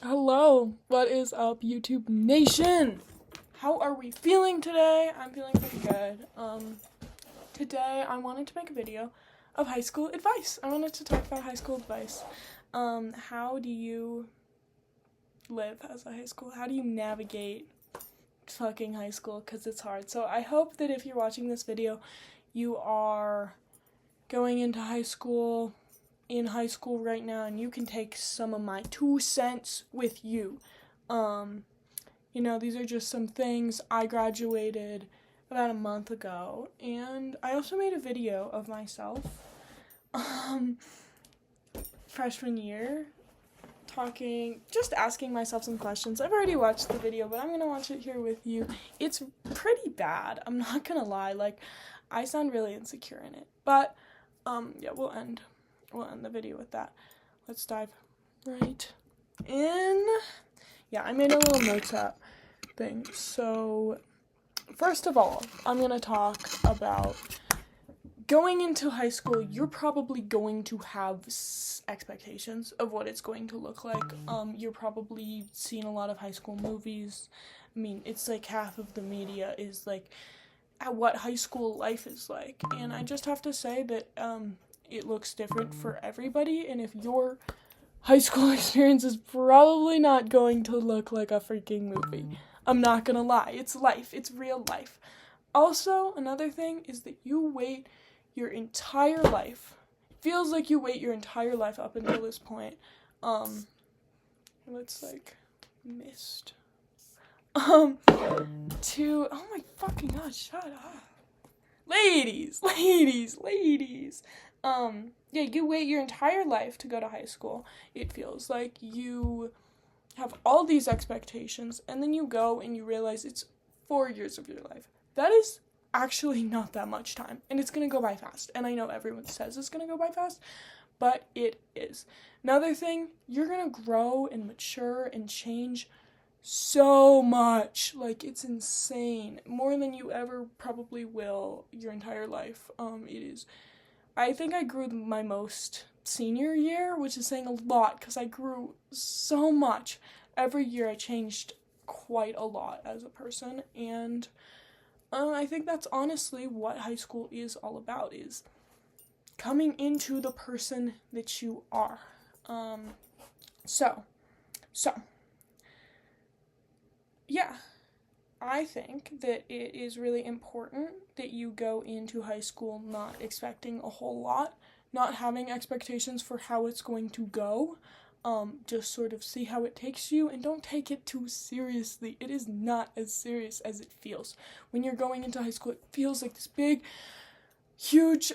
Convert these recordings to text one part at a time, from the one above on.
Hello, what is up, YouTube Nation? How are we feeling today? I'm feeling pretty good. Today I wanted to make a video of high school advice. I wanted to talk about high school advice. How do you live as a high school? How do you navigate fucking high school? Because it's hard. So I hope that if you're watching this video, you are going into high school, in high school right now, and you can take some of my 2 cents with you. These are just some things. I graduated about a month ago, and I also made a video of myself freshman year, just asking myself some questions. I've already watched the video, but I'm gonna watch it here with you. It's pretty bad, I'm not gonna lie. I sound really insecure in it, but we'll end the video with that. Let's dive right in. Yeah, I made a little notes app thing. So, first of all, I'm going to talk about going into high school. You're probably going to have expectations of what it's going to look like. You're probably seen a lot of high school movies. I mean, it's like half of the media is like at what high school life is like. And I just have to say that it looks different for everybody, and if your high school experience is probably not going to look like a freaking movie. I'm not gonna lie, it's life, it's real life. Also, another thing is that you wait your entire life. It feels like you wait your entire life up until this point. Missed. Oh my fucking god, shut up. Ladies. You wait your entire life to go to high school. It feels like you have all these expectations, and then you go and you realize it's 4 years of your life. That is actually not that much time, and it's gonna go by fast. And I know everyone says it's gonna go by fast, but it is. Another thing, you're gonna grow and mature and change so much. It's insane. More than you ever probably will your entire life. It is. I think I grew my most senior year, which is saying a lot because I grew so much. Every year I changed quite a lot as a person, and I think that's honestly what high school is all about, is coming into the person that you are. Yeah, I think that it is really important that you go into high school not expecting a whole lot, not having expectations for how it's going to go. Just sort of see how it takes you, and don't take it too seriously. It is not as serious as it feels. When you're going into high school, it feels like this big, huge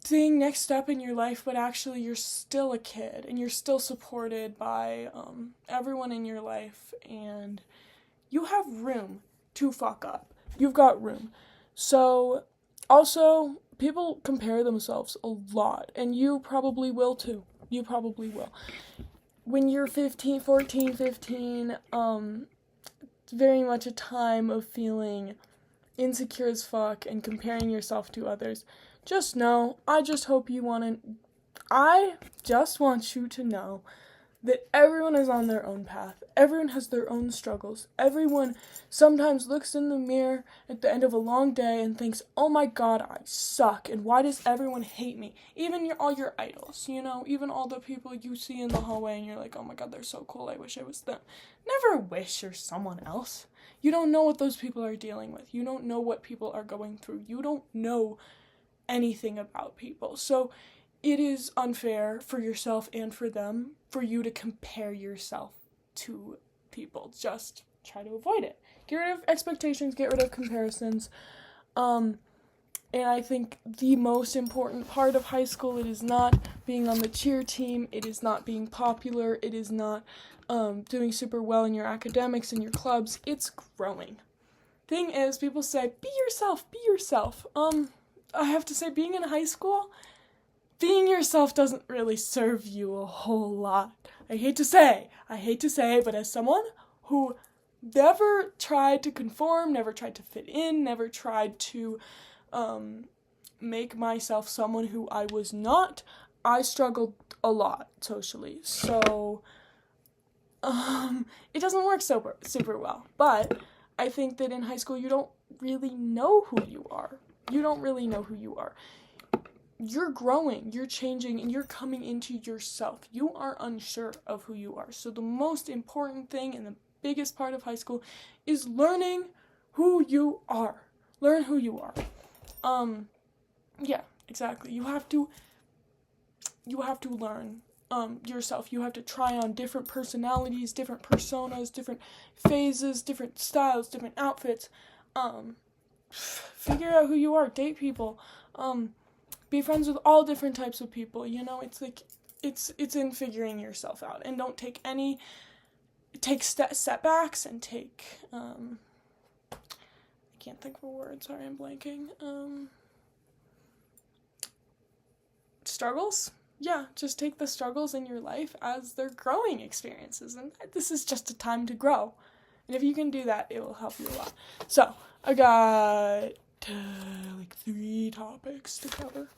thing, next step in your life, but actually you're still a kid, and you're still supported by everyone in your life, and you have room to fuck up. You've got room. So, also, people compare themselves a lot, and you probably will too. You probably will. When you're 15, it's very much a time of feeling insecure as fuck and comparing yourself to others. Just know, I just want you to know that everyone is on their own path. Everyone has their own struggles. Everyone sometimes looks in the mirror at the end of a long day and thinks, oh my god, I suck, and why does everyone hate me? Even all your idols, even all the people you see in the hallway and you're like, oh my god, they're so cool, I wish I was them. Never wish you're someone else. You don't know what those people are dealing with. You don't know what people are going through. You don't know anything about people. So it is unfair for yourself and for them for you to compare yourself to people. Just try to avoid it. Get rid of expectations, get rid of comparisons. And I think the most important part of high school, it is not being on the cheer team, it is not being popular, it is not doing super well in your academics and your clubs. It's growing. Thing is, people say, be yourself. I have to say, being in high school, being yourself doesn't really serve you a whole lot. I hate to say, but as someone who never tried to conform, never tried to fit in, never tried to make myself someone who I was not, I struggled a lot socially. So it doesn't work super well. But I think that in high school you don't really know who you are. You don't really know who you are. You're growing, you're changing, and you're coming into yourself. You are unsure of who you are. So the most important thing and the biggest part of high school is learning who you are. Learn who you are. Yeah, exactly. You have to learn yourself. You have to try on different personalities, different personas, different phases, different styles, different outfits. Figure out who you are. Date people. Be friends with all different types of people. You know, it's like it's in figuring yourself out, and don't take setbacks and take I can't think of a word. Sorry, I'm blanking. Struggles. Yeah, just take the struggles in your life as they're growing experiences, and this is just a time to grow. And if you can do that, it will help you a lot. So, I got 3 topics to cover.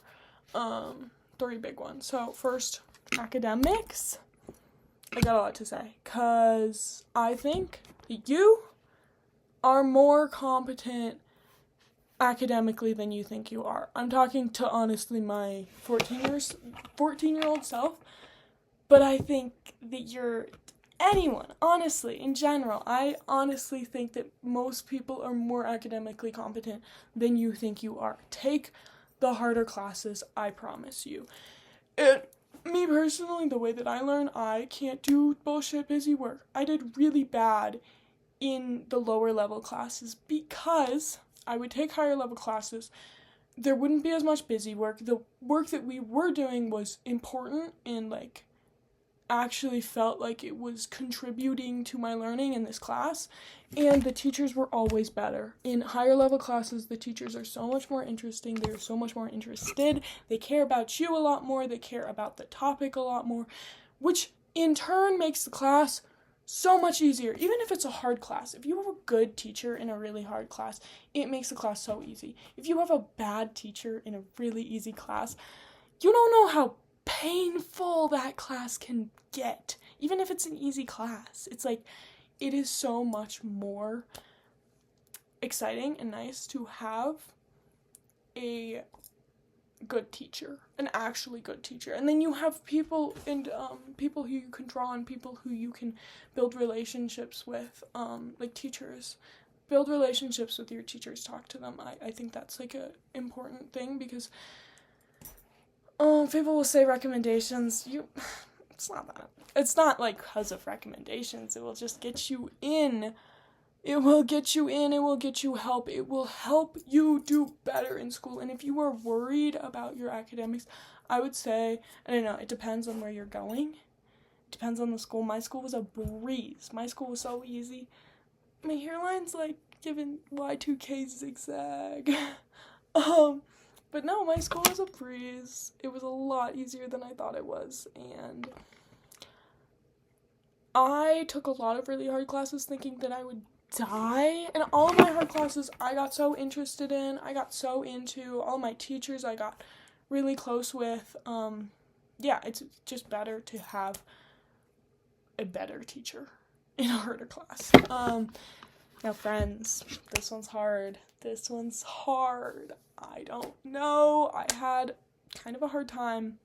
3 big ones. So, first, academics. I got a lot to say, because I think you are more competent academically than you think you are. I'm talking to, honestly, my 14-year-old self, but I think that anyone, honestly, in general, I honestly think that most people are more academically competent than you think you are. Take the harder classes, I promise you. Me personally, the way that I learn, I can't do bullshit busy work. I did really bad in the lower level classes because I would take higher level classes. There wouldn't be as much busy work. The work that we were doing was important and actually felt like it was contributing to my learning in this class, and the teachers were always better. In higher level classes, the teachers are so much more interesting, they're so much more interested, they care about you a lot more, they care about the topic a lot more, which in turn makes the class so much easier. Even if it's a hard class, if you have a good teacher in a really hard class, it makes the class so easy. If you have a bad teacher in a really easy class, you don't know how painful that class can get. Even if it's an easy class, it's like, it is so much more exciting and nice to have a good teacher, an actually good teacher. And then you have people and people who you can draw on, people who you can build relationships with, like teachers. Build relationships with your teachers, talk to them. I think that's like a important thing, because people will say recommendations. It's not like because of recommendations. It will just get you in. It will get you in. It will get you help. It will help you do better in school. And if you are worried about your academics, I would say, I don't know, it depends on where you're going. It depends on the school. My school was a breeze. My school was so easy. My hairline's like giving Y2K zigzag. But no, my school was a breeze. It was a lot easier than I thought it was, and I took a lot of really hard classes thinking that I would die, and all of my hard classes I got so interested in, I got so into, all my teachers I got really close with. Yeah, it's just better to have a better teacher in a harder class. Now friends, this one's hard. I don't know. I had kind of a hard time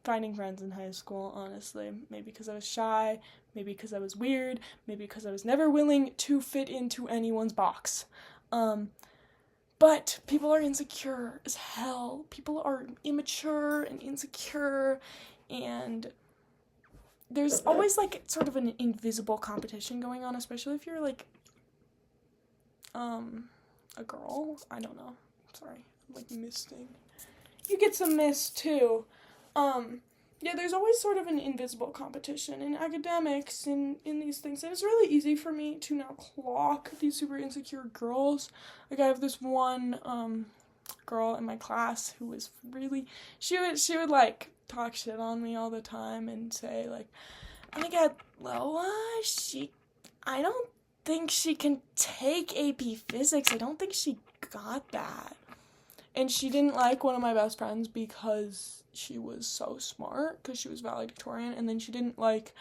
finding friends in high school, honestly. Maybe because I was shy, maybe because I was weird, maybe because I was never willing to fit into anyone's box. But people are insecure as hell. People are immature and insecure, and there's always like sort of an invisible competition going on, especially if you're like a girl. I don't know. Sorry, I'm like misting. You get some mist too. Yeah, there's always sort of an invisible competition in academics and in these things. And it's really easy for me to now clock these super insecure girls. Like, I have this one girl in my class who was really, she would like talk shit on me all the time and say like, oh my god, Loa, I don't think she can take AP Physics. I don't think she got that. And she didn't like one of my best friends because she was so smart, because she was valedictorian, and then she didn't like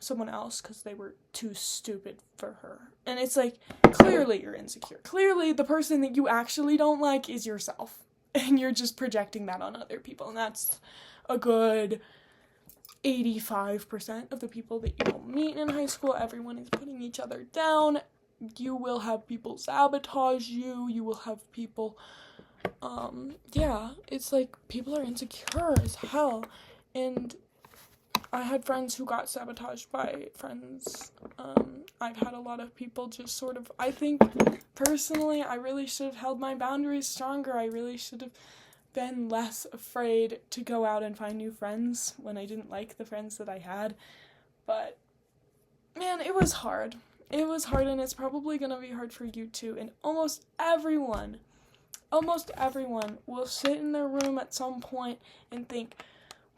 someone else because they were too stupid for her. And it's like, clearly you're insecure. Clearly the person that you actually don't like is yourself. And you're just projecting that on other people. And that's a good 85% of the people that you will meet in high school. Everyone is putting each other down. You will have people sabotage you. You will have people, it's like people are insecure as hell. And I had friends who got sabotaged by friends. I've had a lot of people just sort of, I think, personally, I really should have held my boundaries stronger. I really should have been less afraid to go out and find new friends when I didn't like the friends that I had. But, man, it was hard. It was hard, and it's probably going to be hard for you too. And almost everyone will sit in their room at some point and think,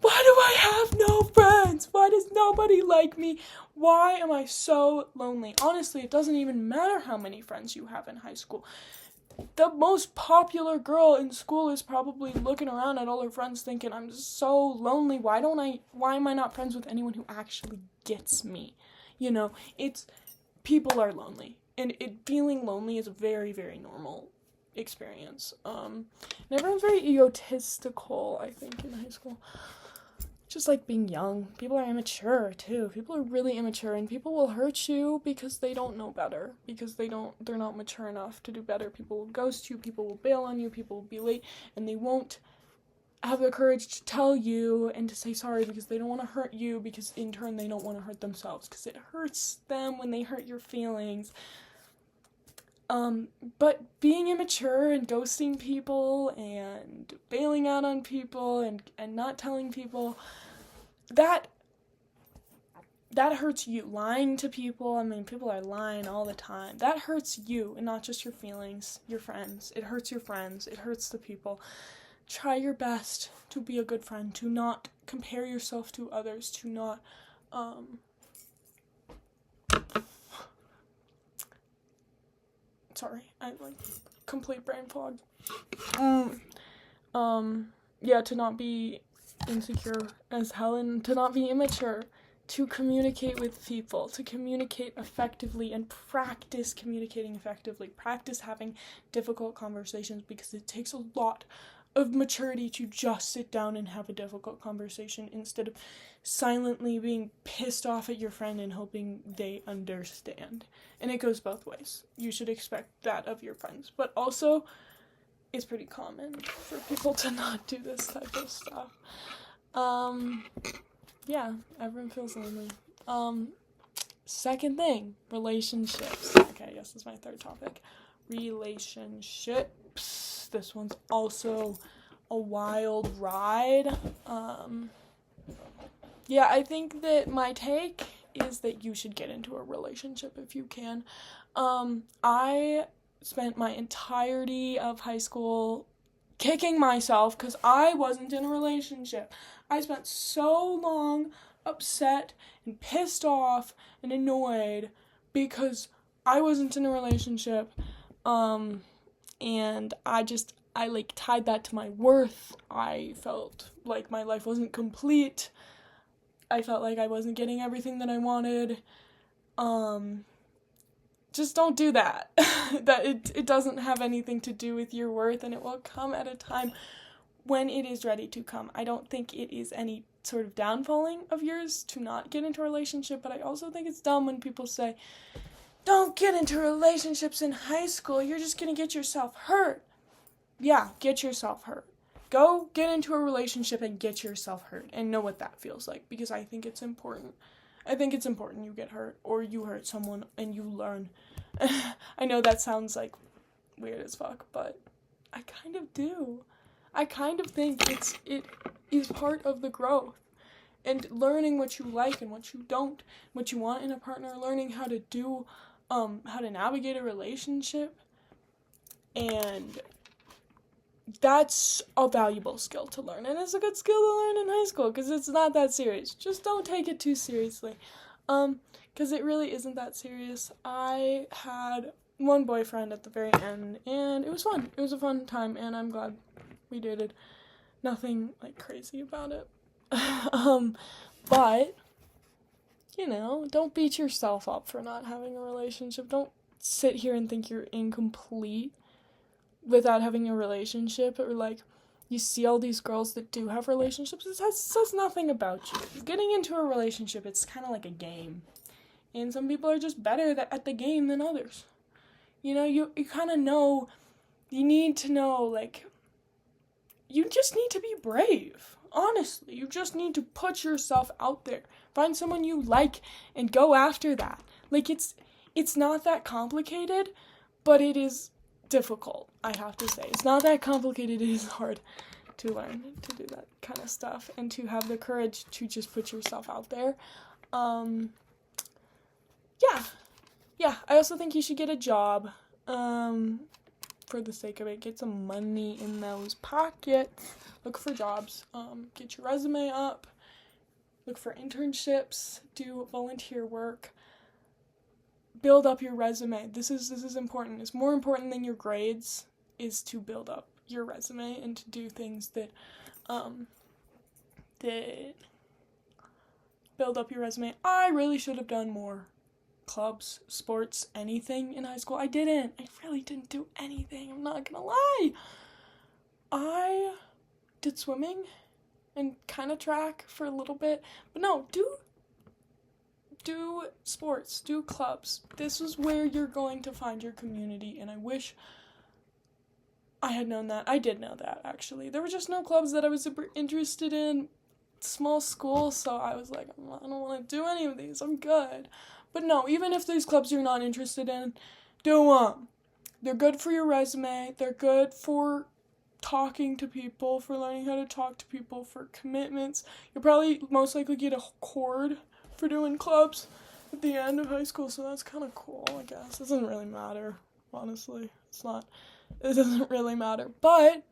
why do I have no friends? Why does nobody like me? Why am I so lonely? Honestly, it doesn't even matter how many friends you have in high school. The most popular girl in school is probably looking around at all her friends thinking, I'm just so lonely. Why am I not friends with anyone who actually gets me? You know, people are lonely. And feeling lonely is a very, very normal experience. And everyone's very egotistical, I think, in high school. Just like being young. People are immature too. People are really immature, and people will hurt you because they don't know better. Because they're not mature enough to do better. People will ghost you, people will bail on you, people will be late, and they won't have the courage to tell you and to say sorry because they don't want to hurt you, because in turn they don't want to hurt themselves because it hurts them when they hurt your feelings. But being immature and ghosting people and bailing out on people and not telling people, that hurts you. Lying to people, I mean, people are lying all the time. That hurts you and not just your feelings, your friends. It hurts your friends. It hurts the people. Try your best to be a good friend, to not compare yourself to others, to not, sorry, I complete brain fog. To not be insecure as hell and to not be immature, to communicate with people, to communicate effectively and practice communicating effectively, practice having difficult conversations, because it takes a lot of maturity to just sit down and have a difficult conversation instead of silently being pissed off at your friend and hoping they understand. And it goes both ways. You should expect that of your friends. But also, it's pretty common for people to not do this type of stuff. Everyone feels lonely. Second thing, relationships. Okay, I guess this is my third topic. Relationships. This one's also a wild ride. I think that my take is that you should get into a relationship if you can. I spent my entirety of high school kicking myself because I wasn't in a relationship. I spent so long upset and pissed off and annoyed because I wasn't in a relationship. And I tied that to my worth. I felt like my life wasn't complete. I felt like I wasn't getting everything that I wanted. Just don't do that. It doesn't have anything to do with your worth, and it will come at a time when it is ready to come. I don't think it is any sort of downfalling of yours to not get into a relationship, but I also think it's dumb when people say, don't get into relationships in high school, you're just gonna get yourself hurt. Yeah, get yourself hurt. Go get into a relationship and get yourself hurt and know what that feels like, because I think it's important. I think it's important you get hurt or you hurt someone and you learn. I know that sounds like weird as fuck, but I kind of do. I kind of think it is part of the growth. And learning what you like and what you don't, what you want in a partner, learning how to do, how to navigate a relationship. And that's a valuable skill to learn. And it's a good skill to learn in high school because it's not that serious. Just don't take it too seriously. Because it really isn't that serious. I had one boyfriend at the very end, and it was fun. It was a fun time, and I'm glad we dated. Nothing, crazy about it. But don't beat yourself up for not having a relationship. Don't sit here and think you're incomplete without having a relationship, or like you see all these girls that do have relationships. It says nothing about you. Getting into a relationship, it's kind of like a game, and some people are just better at the game than others. You kind of know. You need to know, like, you just need to be brave. Honestly, you just need to put yourself out there. Find someone you like and go after that. Like, it's not that complicated, but it is difficult, I have to say. It's not that complicated. It is hard to learn to do that kind of stuff and to have the courage to just put yourself out there. Yeah, I also think you should get a job. For the sake of it, get some money in those pockets. Look for jobs. Get your resume up. Look for internships. Do volunteer work. Build up your resume. This is important. It's more important than your grades, is to build up your resume and to do things that build up your resume. I really should have done more clubs, sports, anything in high school. I really didn't do anything. I'm not gonna lie. I did swimming and kind of track for a little bit. But no, do sports, do clubs. This is where you're going to find your community, and I wish I had known that. I did know that, actually. There were just no clubs that I was super interested in. Small school, so I was like, I don't want to do any of these. I'm good. But no, even if these clubs you're not interested in, do them. They're good for your resume. They're good for talking to people, for learning how to talk to people, for commitments. You'll probably most likely get a cord for doing clubs at the end of high school, so that's kind of cool, I guess. It doesn't really matter, honestly. It doesn't really matter. But,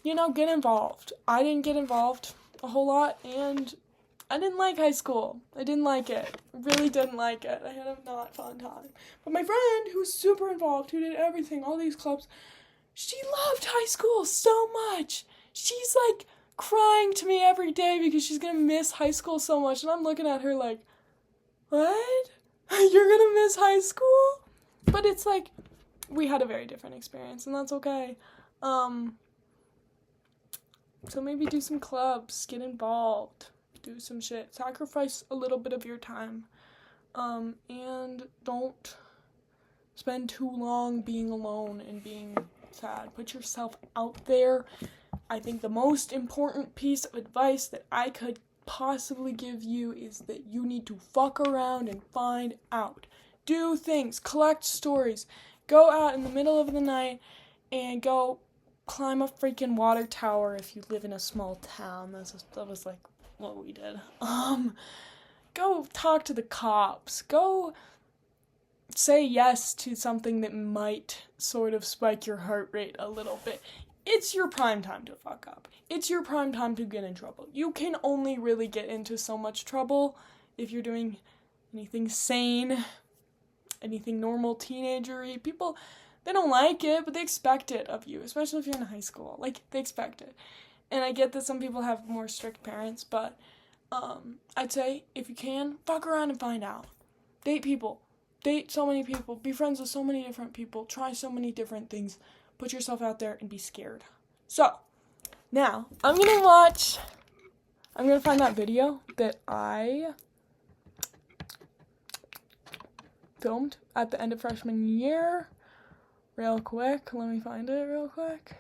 get involved. I didn't get involved a whole lot, and I didn't like high school. I didn't like it. I really didn't like it. I had a not fun time. But my friend, who was super involved, who did everything, all these clubs, she loved high school so much. She's like crying to me every day because she's gonna miss high school so much. And I'm looking at her like, what? You're gonna miss high school? But it's like, we had a very different experience, and that's okay. So maybe do some clubs, get involved. Do some shit. Sacrifice a little bit of your time. And don't spend too long being alone and being sad. Put yourself out there. I think the most important piece of advice that I could possibly give you is that you need to fuck around and find out. Do things. Collect stories. Go out in the middle of the night and go climb a freaking water tower if you live in a small town. That was like what we did. Go talk to the cops. Go say yes to something that might sort of spike your heart rate a little bit. It's your prime time to fuck up. It's your prime time to get in trouble. You can only really get into so much trouble if you're doing anything sane, anything normal, teenager-y. People, they don't like it, but they expect it of you, especially if you're in high school. Like, they expect it. And I get that some people have more strict parents, but I'd say, if you can, fuck around and find out. Date people. Date so many people. Be friends with so many different people. Try so many different things. Put yourself out there and be scared. So, now, I'm going to find that video that I filmed at the end of freshman year. Real quick. Let me find it real quick.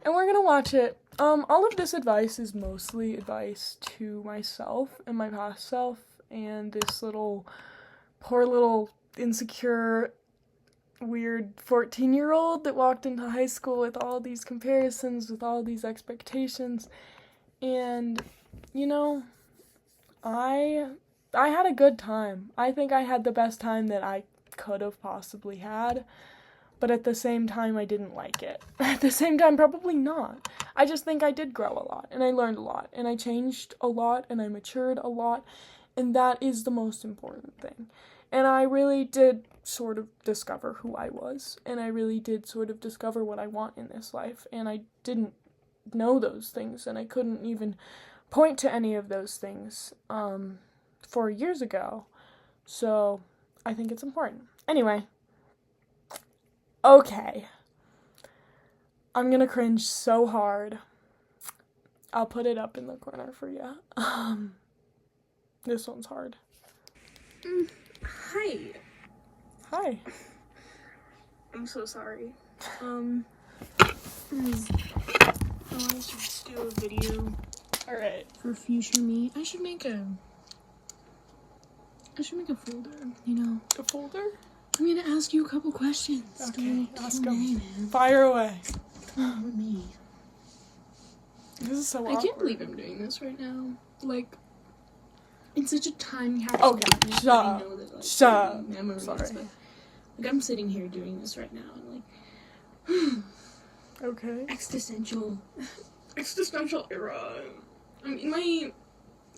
And we're going to watch it. All of this advice is mostly advice to myself and my past self and this poor little insecure, weird 14-year-old that walked into high school with all these comparisons, with all these expectations. And, I had a good time. I think I had the best time that I could have possibly had. But at the same time, I didn't like it. At the same time, probably not. I just think I did grow a lot, and I learned a lot, and I changed a lot, and I matured a lot, and that is the most important thing. And I really did sort of discover who I was, and I really did sort of discover what I want in this life, and I didn't know those things, and I couldn't even point to any of those things. 4 years ago. So I think it's important. Anyway. Okay. I'm gonna cringe so hard. I'll put it up in the corner for you. This one's hard. Hi. Hi. I'm so sorry. I wanted to do a video Alright. for future me. I should make a folder, you know. A folder? I'm gonna ask you a couple questions. Okay, ask them. Man. Fire away. With me. This is so I awkward. can't believe I'm doing this right now. Like, it's such a time capsule. Okay, moment, shut but I up. know that, like, Shut up. memories, Sorry. but, like, I'm sitting here doing this right now, and like, Okay. existential era. I'm in my.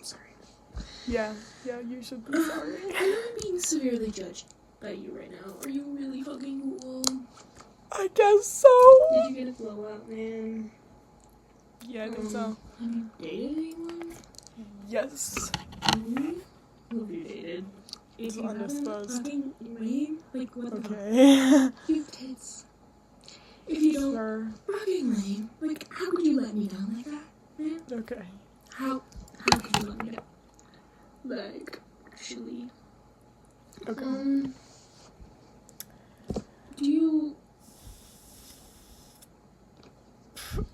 Sorry. Yeah, you should be sorry. I'm being severely judged by you right now. Are you really fucking cool? I guess so. Did you get a blowout, man? Yeah, I think so. Have you dated anyone? Yes. Who have you dated? If It's you haven't, undisclosed. fucking lame? Like, what the fuck? Okay. You have tits. If you don't, Sure. fucking lame. Like, how could you let me down like that, man? Okay. How could you let me down? Like, actually. Okay. Do you...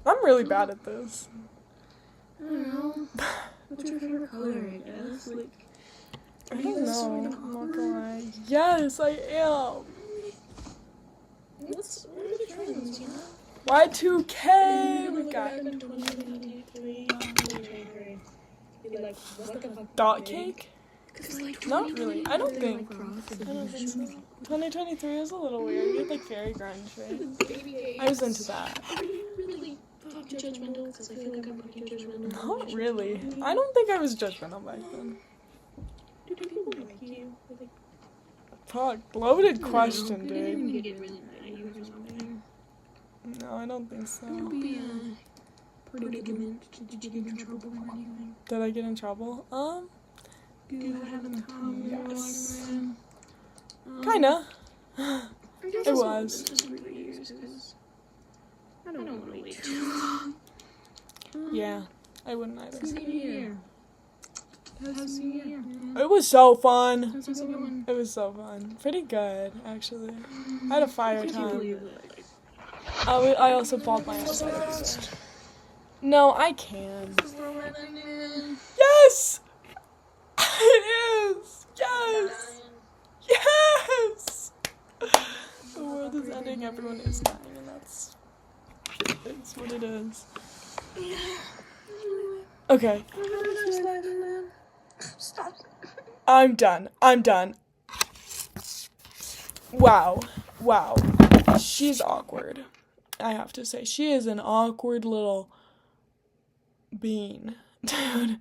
I'm really bad at this. I don't know. What's your favorite color, I guess? Like, I are you don't guys know. sort of I'm not awkward? gonna lie. Yes, I am. What are the trends, you know? Y2K. We got in 2023, 2023. You'd be like, what the fuck? dot cake. Because, like, Not really. I don't 2023, think. like, rock and I don't think so. fusion. 2023 is a little weird. You had like very grunge, right? Baby I was into that. Are you really fucking judgmental? Because I feel like I'm fucking judgmental. Not really. I don't think I was judgmental back then. Do people like you? Like, Fuck, loaded I question, don't know. They didn't dude. get really mad at you or something. No, I don't think so. Would be a predicament. Did you get in trouble or anything? Did I get in trouble? Do you have a Tom Yes. boyfriend? Kinda. It was. Just 3 years, because I don't want to wait too long. Yeah, I wouldn't either. Same here. How's the year? It was so fun. How's it going? It was so fun. Pretty good, actually. I had a fire time. I also bought my own. No, I can. Yes! It is! Yes! Yes! The world is ending, everyone is dying, and it's what it is. Okay. Stop. I'm done. Wow. She's awkward. I have to say. She is an awkward little bean. Dude.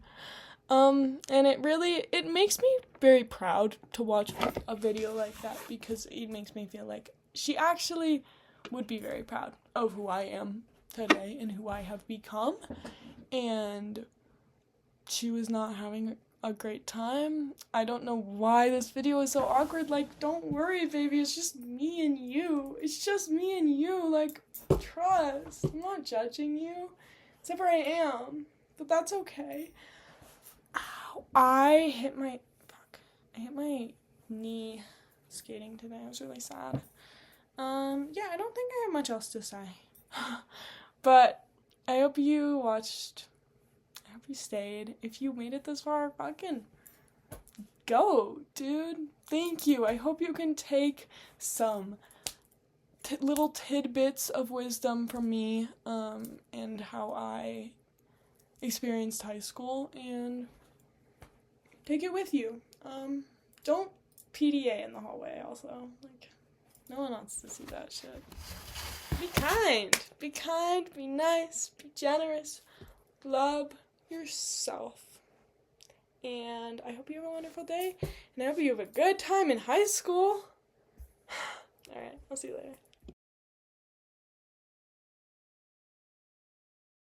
And it makes me very proud to watch a video like that, because it makes me feel like she actually would be very proud of who I am today and who I have become. And she was not having a great time. I don't know why this video is so awkward. Like, don't worry, baby. It's just me and you. Like, trust. I'm not judging you. Except for I am. But that's okay. Ow. I hit my knee skating today. I was really sad. Yeah, I don't think I have much else to say. But I hope you watched. I hope you stayed. If you made it this far, fucking go, dude. Thank you. I hope you can take some little tidbits of wisdom from me, and how I experienced high school, and take it with you. Don't PDA in the hallway also. Like, no one wants to see that shit. Be kind, be nice, be generous, love yourself. And I hope you have a wonderful day, and I hope you have a good time in high school. Alright, I'll see you later.